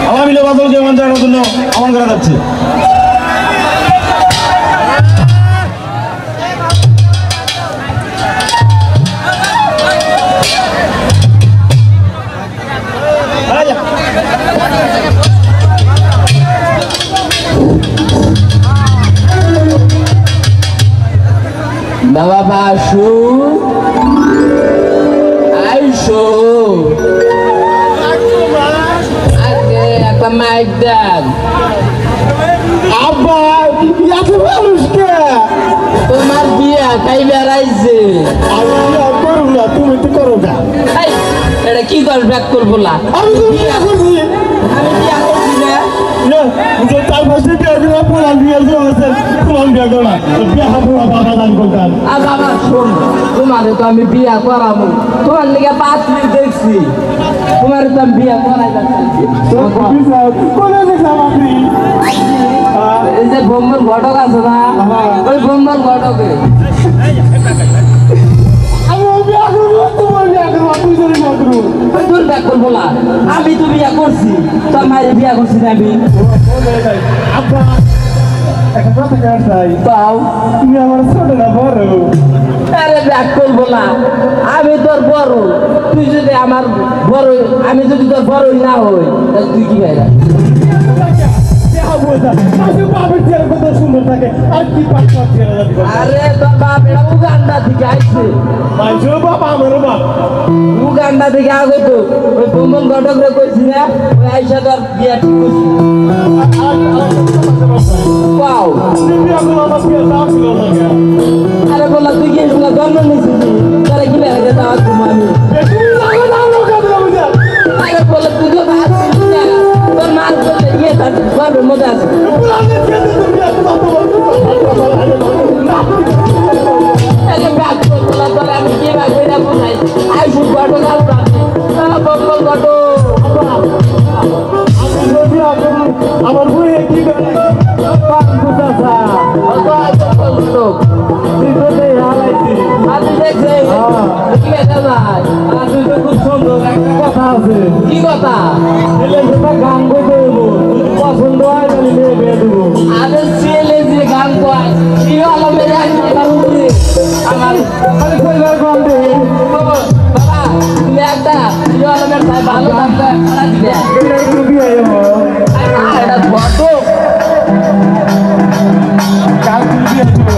আওয়ামী লীগ বাদলকে মঞ্চানোর জন্য আমল করা যাচ্ছে। বাবা বাসু আইসো আগে একটা মাইক দেন। আব্বা এত মানুষকে তোমার বিয়া তাই বেড়াইছে। আমি করব না, তুমি তো করো না। এটা কি কর ব্যাক করবো না? আমি তো বিয়ে করছি। আমি বিয়া করছি না। যে তার পাশে বিয়ে করে পোলান বিয়ে আছে, পোলান বিয়ে করা বিয়ে হাবো বাবা দান করতাম। আর বাবা শোন, তোমারে তো আমি বিয়া করাবো, তোমার লিগে 5 মিনিট দেখছি, তোমার তো আমি বিয়া করাই যাচ্ছি। এই যে বোম্বর ঘটক আছে না, ওই বোম্বর ঘটকে তোর ব্যাক করবো না। আমি তো বিয়া করছি, তোর মায়ের বিয়া করছি না আমি। পাও তুমি আমার ছোট না বড়? আরে ব্যাক করবো না, আমি তোর বড়। তুই যদি আমার বড়, আমি যদি তোর বড়ই না হই, তাহলে তুই কি ভাই? সুন্দর থাকে আর কি আরে তোর বাপ এটা উগান্ডা থেকে আইছে। বাবা আমারও বাপ উগান্ডা থেকে আগত ওই বোম্বন ঘটক রে কইছি না, ওই আইসা তোর বিয়া ঠিক করছি। পাও আরে বললা তুই কি শুনলা জন্ম নিয়েছিস, তাহলে কি লাগে দাওয়াত দিব আমি? আরে বললা তুই তো ভাবছিস না, তোর মার বললে ইয়ে তার গর্বের মধ্যে আছে। ব্যাগ করবো না, তোর আমি কি ব্যাগ করে বোঝাই? আইসুর ঘটক আসলাম বম্বল ঘটক। আমার বই কি কি কথা? গান বলতে পছন্দ হয় মেয়ে বিয়ে দেবো। আরে ছেলে যে গান গায় আমার পরিবার কম দেবে বাবা তুমি একটা আলমের ভাই ভালো থাকবে বিয়ে এটা ঘটক কাল বিয়ে দেবো।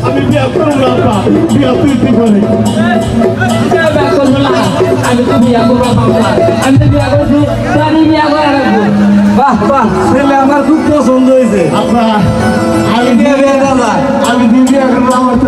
আমি বিয়ে করবো না, বিয়ে তুই করে আমি তো বিয়া করবো, আমি তো বিয়া করছি, আমি বিয়া করা রাখবো। বাহ বাহ, ছেলে আমার খুব পছন্দ হয়েছে। আপনার আমি দিয়ে বিয়ে করবো, আমি দিয়ে বিয়ে করবো, আমার তো